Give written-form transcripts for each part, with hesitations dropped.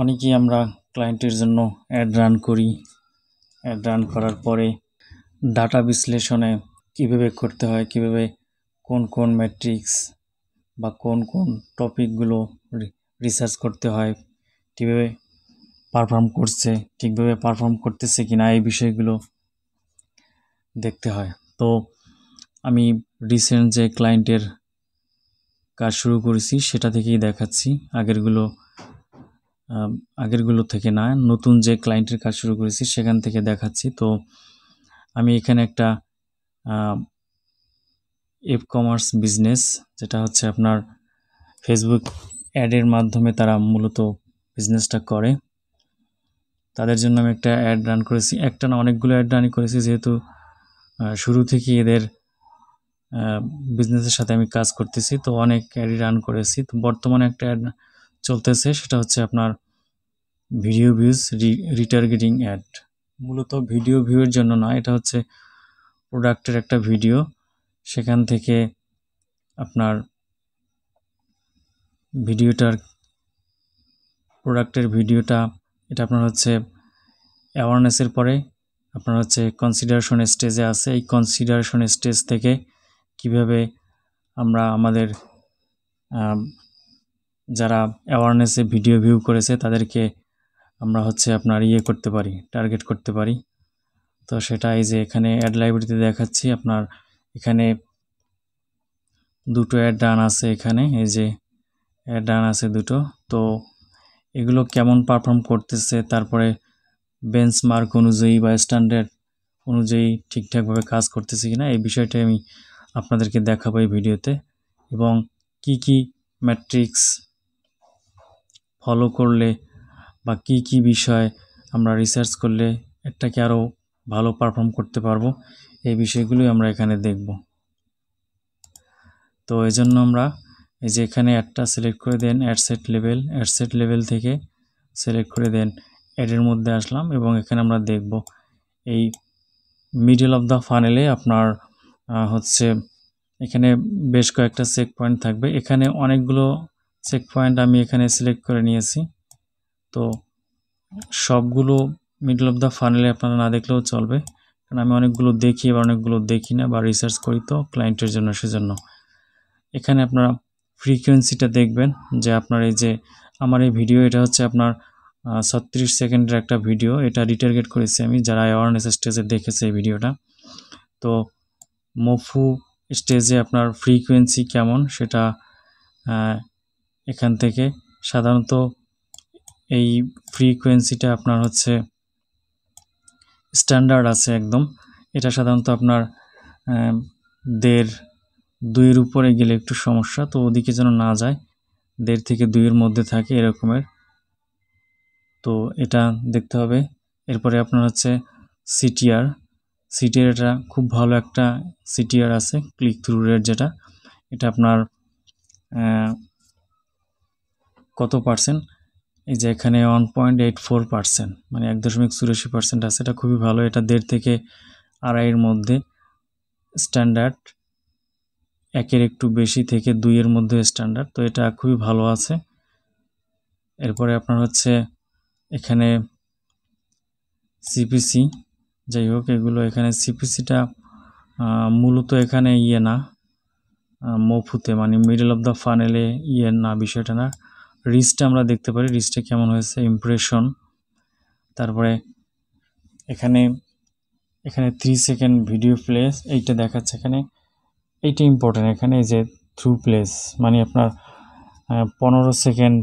অনেকেই আমরা ক্লায়েন্টের জন্য অ্যাড রান করি। অ্যাড রান করার পরে ডাটা বিশ্লেষণে কীভাবে করতে হয়, কীভাবে কোন কোন ম্যাট্রিক্স বা কোন কোন টপিকগুলো রিসার্চ করতে হয়, কীভাবে পারফর্ম করছে, ঠিকভাবে পারফর্ম করতেছে কিনা এই বিষয়গুলো দেখতে হয়। তো আমি রিসেন্ট যে ক্লায়েন্টের কাজ শুরু করেছি সেটা থেকেই দেখাচ্ছি, আগেরগুলো থেকে না, নতুন যে ক্লায়েন্টের কাজ শুরু করেছি সেখান থেকে দেখাচ্ছি। তো আমি এখানে একটা ই-কমার্স বিজনেস, যেটা হচ্ছে আপনার ফেসবুক অ্যাডের মাধ্যমে তারা মূলত বিজনেসটা করে, তাদের জন্য আমি একটা অ্যাড রান করেছি। একটা না, অনেকগুলো অ্যাড রান করেছি, যেহেতু শুরু থেকে এদের বিজনেসের সাথে আমি কাজ করতেছি, তো অনেক অ্যাডই রান করেছি। তো বর্তমানে একটা অ্যাড চলতেছে, সেটা হচ্ছে আপনার ভিডিও ভিউজ রিটার্গেটিং অ্যাড। মূলত ভিডিও ভিউয়ের জন্য না, এটা হচ্ছে প্রোডাক্টের একটা ভিডিও, সেখান থেকে আপনার প্রোডাক্টের ভিডিওটা এটা আপনার হচ্ছে অ্যাওয়ারনেসের পরে আপনার হচ্ছে কনসিডারেশন স্টেজে আছে। এই কনসিডারেশন স্টেজ থেকে কিভাবে আমরা আমাদের যারা অ্যাওয়ারনেসে ভিডিও ভিউ করেছে তাদেরকে আমরা হচ্ছে আপনার করতে পারি, টার্গেট করতে পারি। তো সেটা এই যে এখানে অ্যাড লাইব্রেরিতে দেখাচ্ছি। আপনার এখানে দুটো অ্যাড রান আছে, এখানে এই যে অ্যাড রান আছে দুটো। তো এগুলো কেমন পারফর্ম করতেছে, তারপরে বেঞ্চমার্ক অনুযায়ী বা স্ট্যান্ডার্ড অনুযায়ী ঠিকঠাকভাবে কাজ করতেছে কিনা, এই বিষয়টা আমি আপনাদেরকে দেখাবো এই ভিডিওতে, এবং কি কি ম্যাট্রিক্স ফলো করলে বা কি কি বিষয় আমরা রিসার্চ করলে এটাকে আরও ভালো পারফর্ম করতে পারবো, এই বিষয়গুলোই আমরা এখানে দেখব। তো এই জন্য আমরা এই যে এখানে অ্যাডটা সিলেক্ট করে দেন, অ্যাড সেট লেভেল থেকে সিলেক্ট করে দেন, অ্যাডের মধ্যে আসলাম এবং এখানে আমরা দেখব এই মিডল অফ দ্য ফানেলে আপনার হচ্ছে এখানে বেশ কয়েকটা চেক পয়েন্ট থাকবে। এখানে অনেকগুলো চেক পয়েন্ট আমি এখানে সিলেক্ট করে নিয়েছি। তো সবগুলো মিডল অফ দ্য ফানেলে আপনারা না দেখলেও চলবে, কারণ আমি অনেকগুলো দেখি বা অনেকগুলো দেখি না বা রিসার্চ করি তো ক্লায়েন্টের জন্য, সেজন্য। এখানে আপনারা ফ্রিকোয়েন্সিটা দেখবেন, যে আপনার এই যে আমার এই ভিডিও, এটা হচ্ছে আপনার 36 সেকেন্ডের একটা ভিডিও, এটা রিটার্গেট করেছি আমি যারা অ্যাওয়ারনেস স্টেজে দেখেছে এই ভিডিওটা। তো মফু স্টেজে আপনার ফ্রিকোয়েন্সি কেমন সেটা এখান থেকে সাধারণত এই ফ্রিকোয়েন্সিটা আপনার হচ্ছে স্ট্যান্ডার্ড আছে একদম। এটা সাধারণত আপনার 1.5 2-এর উপরে গেলে একটু সমস্যা, তো ওদিকে যেন না যায়, 1.5 থেকে 2-এর মধ্যে থাকে এরকমের। তো এটা দেখতে হবে। এরপরে আপনার হচ্ছে সিটিআর এটা খুব ভালো একটা সিটিআর আছে, ক্লিক থ্রু রেট, যেটা এটা আপনার কত পার্সেন্ট, এই যে এখানে 1.84%, মানে 1.84% আছে। এটা খুবই ভালো, এটা 1.5 থেকে 2.5-এর মধ্যে স্ট্যান্ডার্ড, 1-এর একটু বেশি থেকে 2-এর মধ্যে স্ট্যান্ডার্ড, তো এটা খুবই ভালো আছে। এরপরে আপনার হচ্ছে এখানে সিপিসি, যাই হোক এগুলো, এখানে সিপিসিটা মূলত এখানে না মফুতে, মানে মিডল অফ দ্য ফানেলে না, বিষয়টা না। রিচটা আমরা দেখতে পারি, রিচটা কেমন হয়েছে, ইমপ্রেশন। তারপরে এখানে 3 সেকেন্ড ভিডিও প্লেস, এইটা দেখাচ্ছে এখানে, এইটা ইম্পর্টেন্ট। এখানে এই যে থ্রু প্লেস, মানে আপনার 15 সেকেন্ড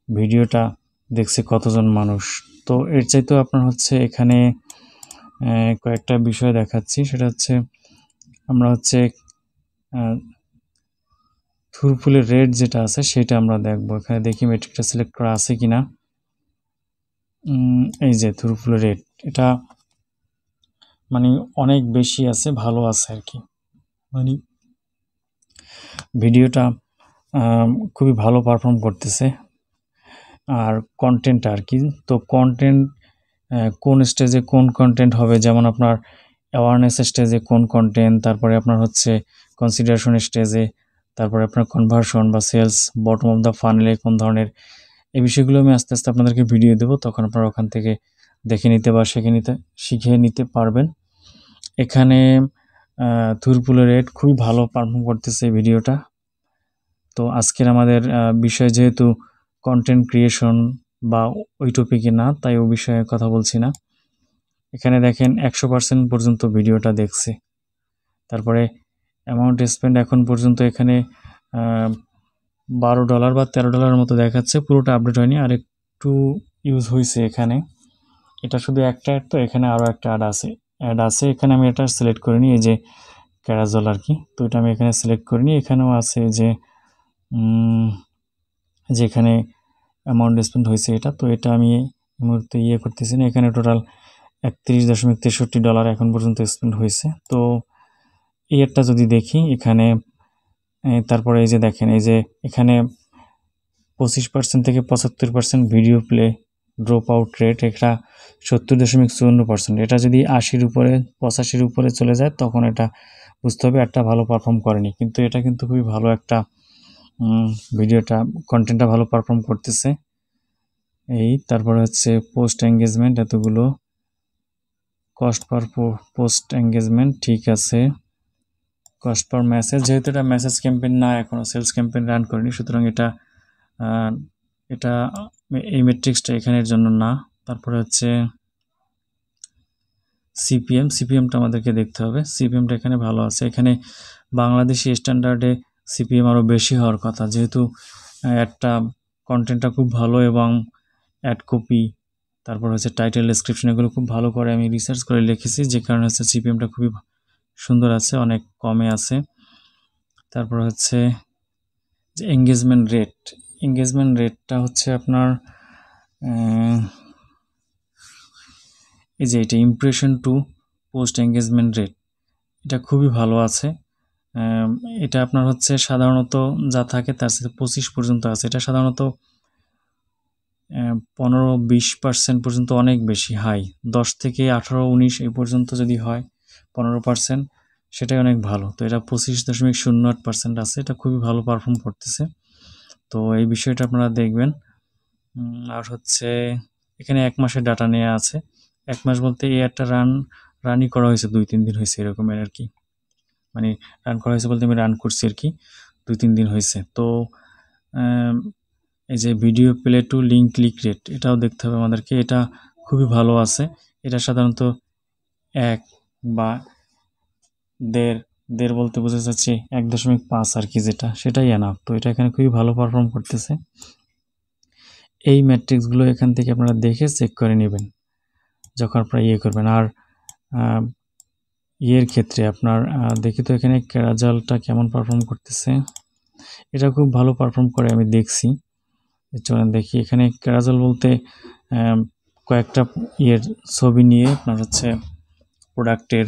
ভিডিওটা দেখছে কতজন মানুষ। তো এর চাইতেও আপনার হচ্ছে এখানে কয়েকটা বিষয় দেখাচ্ছি, সেটা হচ্ছে আমরা হচ্ছে থ্রুপুলের রেট যেটা আছে সেটা আমরা দেখব। এখানে দেখি মেট্রিকটা সিলেক্ট করা আছে কিনা। এই যে থ্রুপুলের রেট, এটা মানে অনেক বেশি আছে, ভালো আছে আর কি, মানে ভিডিওটা খুবই ভালো পারফর্ম করতেছে। আর কন্টেন্ট আর কি, তো কন্টেন্ট কোন স্টেজে কোন কন্টেন্ট হবে, যেমন আপনার অ্যাওয়ারনেস স্টেজে কোন কন্টেন্ট, তারপরে আপনার হচ্ছে কনসিডারেশন স্টেজে, তারপরে আপনার কনভার্সন বা সেলস, বটম অফ দ্য ফানেলে কোন ধরনের এই বিষয়গুলো আমি আস্তে আস্তে আপনাদেরকে ভিডিও দেবো, তখন আপনারা ওখান থেকে দেখে নিতে বা শিখে নিতে পারবেন। এখানে থুরপুলের রেট খুবই ভালো পারফর্ম করতেছে এই ভিডিওটা। তো আজকের আমাদের বিষয় যেহেতু কন্টেন্ট ক্রিয়েশন বা ওই টপিকে না, তাই ওই বিষয়ে কথা বলছি না। এখানে দেখেন 100% পর্যন্ত ভিডিওটা দেখছে। তারপরে অ্যামাউন্ট স্পেন্ড এখন পর্যন্ত এখানে $12 বা $13 মতো দেখাচ্ছে, পুরোটা আপডেট হয়নি, আর একটু ইউজ হয়েছে এখানে। এটা শুধু একটা অ্যাড, তো এখানে আরও একটা অ্যাড আছে। এখানে আমি এটা সিলেক্ট করে নিই, এই যে ক্যারাজল আর কি, তো এটা আমি এখানে সিলেক্ট করে নিই। এখানেও আছে যে যেখানে অ্যামাউন্ট স্পেন্ড হয়েছে এটা, তো এটা আমি এই মুহূর্তে করতেছি না। এখানে টোটাল $31.63 এখন পর্যন্ত স্পেন্ড হয়েছে। তো এই একটা যদি দেখি এখানে, তারপরে এই যে দেখেন, এই যে এখানে 25% থেকে 75% video play drop out rate, এটা 70.54%। এটা যদি 80-র উপরে 85-র উপরে চলে যায় তখন এটা বুঝতে হবে একটা ভালো পারফর্ম করেনি, কিন্তু এটা কিন্তু খুবই ভালো একটা ভিডিওটা কন্টেন্টটা ভালো পারফর্ম করতেছে। তারপরে হচ্ছে পোস্ট এঙ্গেজমেন্ট এতগুলো, কস্ট পার পোস্ট এঙ্গেজমেন্ট ঠিক আছে। কস্ট পার মেসেজ, যেহেতু এটা মেসেজ ক্যাম্পেইন না, এখনও সেলস ক্যাম্পেইন রান করেনি, সুতরাং এটা এই মেট্রিক্সটা এখানের জন্য না। তারপরে হচ্ছে সিপিএমটা আমাদেরকে দেখতে হবে। সিপিএমটা এখানে ভালো আছে। এখানে বাংলাদেশি স্ট্যান্ডার্ডে সিপিএম আরও বেশি হওয়ার কথা, যেহেতু একটা কন্টেন্টটা খুব ভালো এবং অ্যাড কপি, তারপর হচ্ছে টাইটেল ডেসক্রিপশন, এগুলো খুব ভালো করে আমি রিসার্চ করে লিখেছি, যে কারণে হচ্ছে সিপিএমটা খুবই সুন্দর আছে, অনেক কমে আছে। তারপর হচ্ছে যে এঙ্গেজমেন্ট রেটটা হচ্ছে আপনার এই যে এটা impression to post engagement rate, এটা খুবই ভালো আছে। এটা আপনার হচ্ছে সাধারণত যা থাকে তার সাথে 25 পর্যন্ত আছে। এটা সাধারণত 15-20% পর্যন্ত অনেক বেশি হাই। 10 থেকে 18-19 এই পর্যন্ত যদি হয় 15%, সেটাই অনেক ভালো। তো এটা 25.08% আছে, এটা খুবই ভালো পারফর্ম করতেছে। তো এই বিষয়টা আপনারা দেখবেন। আর হচ্ছে এখানে 1 মাসের ডাটা নেওয়া আছে। 1 মাস বলতে এই একটা রানই করা হয়েছে 2-3 দিন হয়েছে এরকমের আর কি, মানে রান করা হয়েছে বলতে আমি রান করছি আর কি, 2-3 দিন হয়েছে। তো এই যে video play to link click rate, এটাও দেখতে হবে আমাদেরকে, এটা খুবই ভালো আছে। এটা সাধারণত 1 বা 1.5 বলতে বোঝা যাচ্ছে 1.5 আর কি, যেটা সেটাই এনাফ। তো এটা এখানে খুবই ভালো পারফর্ম করতেছে। এই ম্যাট্রিক্সগুলো এখান থেকে আপনারা দেখে চেক করে নেবেন যখন আপনারা করবেন। আর ক্ষেত্রে আপনার দেখি তো এখানে ক্যারাজালটা কেমন পারফর্ম করতেছে। এটা খুব ভালো পারফর্ম করে আমি দেখছি। চলেন দেখি। এখানে ক্যারাজাল বলতে কয়েকটা ছবি নিয়ে আপনার হচ্ছে প্রোডাক্টের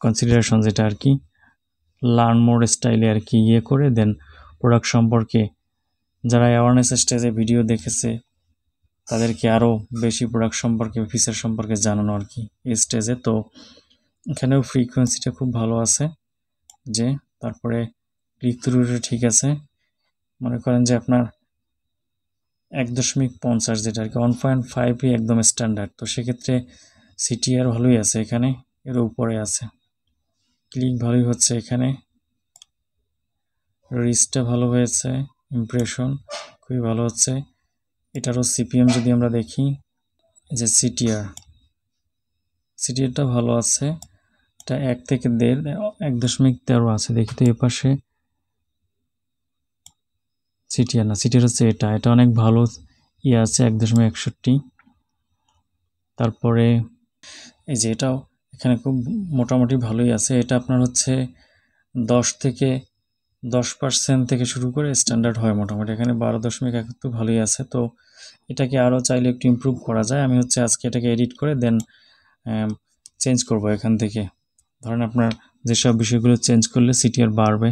কনসিডারেশন, যেটা আর কি লার্ন মোর স্টাইলে আর কি করে দেন প্রোডাক্ট সম্পর্কে যারা অ্যাওয়ারনেস স্টেজে ভিডিও দেখেছে তাদেরকে আরও বেশি প্রোডাক্ট সম্পর্কে, ফিচার সম্পর্কে জানানো আর কি এই স্টেজে। তো এখানেও ফ্রিকোয়েন্সিটা খুব ভালো আছে, যে তারপরে ক্লিক থ্রু রেট ঠিক আছে। মনে করেন যে আপনার 1.50 যেটা আর কি 1.5 একদম স্ট্যান্ডার্ড, তো সেক্ষেত্রে সিটিআর ভালোই আছে, এখানে এর উপরে আছে। ক্লিক ভালোই হচ্ছে, এখানে রিচটা ভালো হয়েছে, ইমপ্রেশন খুবই ভালো হচ্ছে। এটারও সিপিএম যদি আমরা দেখি, যে সিটিআরটা ভালো আছে, এটা 1 থেকে 1.13 আছে। দেখি তো এ পাশে সিটিআর না, সিটিআর হচ্ছে এটা অনেক ভালো আছে 1.61। তারপরে এই যে এটাও এখানে খুব মোটামুটি ভালোই আছে। এটা আপনার হচ্ছে 10% থেকে শুরু করে স্ট্যান্ডার্ড হয় মোটামুটি, এখানে 12.1 ভালোই আছে। তো এটাকে আরও চাইলে একটু ইমপ্রুভ করা যায়। আমি হচ্ছে আজকে এটাকে এডিট করে দেন চেঞ্জ করব এখান থেকে। ধরেন আপনার যেসব বিষয়গুলো চেঞ্জ করলে সিটিআর বাড়বে,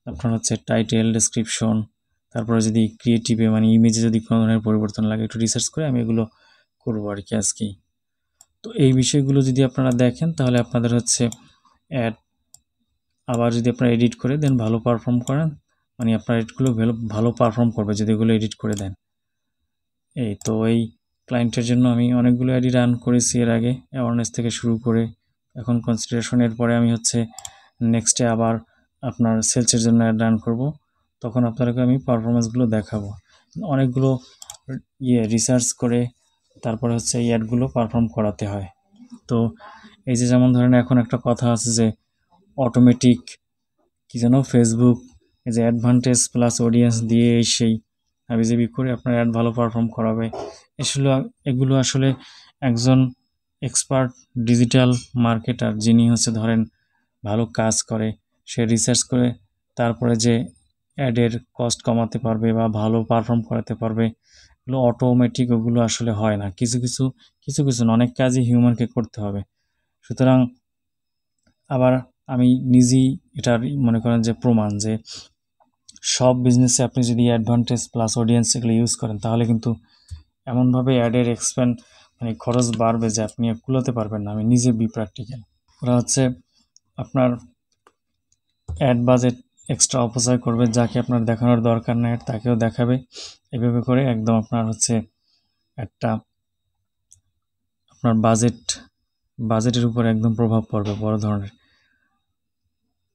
আপনার হচ্ছে টাইটেল, ডেসক্রিপশন, তারপরে যদি ক্রিয়েটিভে মানে ইমেজে যদি কোনো ধরনের পরিবর্তন লাগে, একটু রিসার্চ করে আমি এগুলো করবো আর কি আজকেই। তো এই বিষয়গুলো যদি আপনারা দেখেন তাহলে আপনাদের হচ্ছে অ্যাড, আবার যদি আপনারা এডিট করে দেন ভালো পারফর্ম করেন, মানে আপনার এডগুলো ভালো পারফর্ম করবে যদি এগুলো এডিট করে দেন। এই তো এই ক্লায়েন্টের জন্য আমি অনেকগুলো অ্যাডই রান করেছি এর আগে, অ্যাওয়ারনেস থেকে শুরু করে এখন কনসিডারেশনের পরে আমি হচ্ছে নেক্সটে আবার আপনার সেলসের জন্য অ্যাড রান করব। তখন আপনাদেরকে আমি পারফরমেন্সগুলো দেখাবো। অনেকগুলো রিসার্চ করে তারপরে হচ্ছে এই অ্যাডগুলো পারফর্ম করাতে হয়। তো এই যে যেমন ধরেন এখন একটা কথা আছে যে অটোমেটিক কি যেন ফেসবুক এই যে অ্যাডভান্টেজ প্লাস অডিয়েন্স দিয়ে এই সেই হাবিজাবি করে আপনার অ্যাড ভালো পারফর্ম করাবে। এগুলো আসলে একজন এক্সপার্ট ডিজিটাল মার্কেটার যিনি হচ্ছে ধরেন ভালো কাজ করে, সে রিসার্চ করে তারপরে যে অ্যাডের কস্ট কমাতে পারবে বা ভালো পারফর্ম করাতে পারবে, এগুলো অটোমেটিক ওগুলো আসলে হয় না। কিছু কিছু না, অনেক কাজই হিউম্যানকে করতে হবে। সুতরাং আবার আমি নিজেই এটার মনে করেন যে প্রমাণ যে সব বিজনেসে আপনি যদি অ্যাডভান্টেজ প্লাস অডিয়েন্স এগুলো ইউজ করেন তাহলে কিন্তু এমনভাবে অ্যাডের এক্সপেন্ড মানে খরচ বাড়বে যে আপনি কুলাতে পারবেন না। আমি নিজে প্র্যাকটিক্যাল। ওরা হচ্ছে আপনার অ্যাড বাজেট এক্সট্রা অপচয় করবে, যাকে আপনার দেখানোর দরকার নেই তাকেও দেখাবে। এভাবে করে একদম আপনার হচ্ছে একটা আপনার বাজেটের উপর একদম প্রভাব পড়বে বড় ধরনের।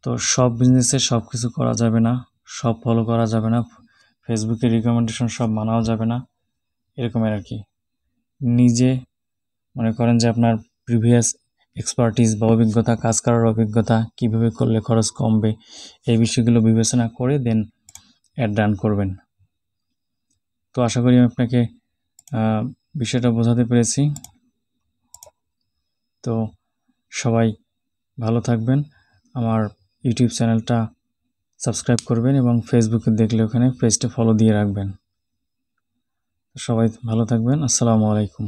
তো সব বিজনেসে সব কিছু করা যাবে না, সব ফলো করা যাবে না, ফেসবুকের রিকমেন্ডেশন সব মানাও যাবে না, এরকমের আর কি। নিজে মনে করেন যে আপনার প্রিভিয়াস এক্সপার্টিস বা অভিজ্ঞতা, কাজ করার অভিজ্ঞতা, কিভাবে করলে খরচ কমবে, এই বিষয়গুলো বিবেচনা করে দেন অ্যাড রান করবেন। তো আশা করি আমি আপনাকে বিষয়টা বোঝাতে পেরেছি। তো সবাই ভালো থাকবেন। আমার ইউটিউব চ্যানেলটা সাবস্ক্রাইব করবেন এবং ফেসবুকে দেখলে ওখানে পেজটা ফলো দিয়ে রাখবেন। সবাই ভালো থাকবেন। আসসালামু আলাইকুম।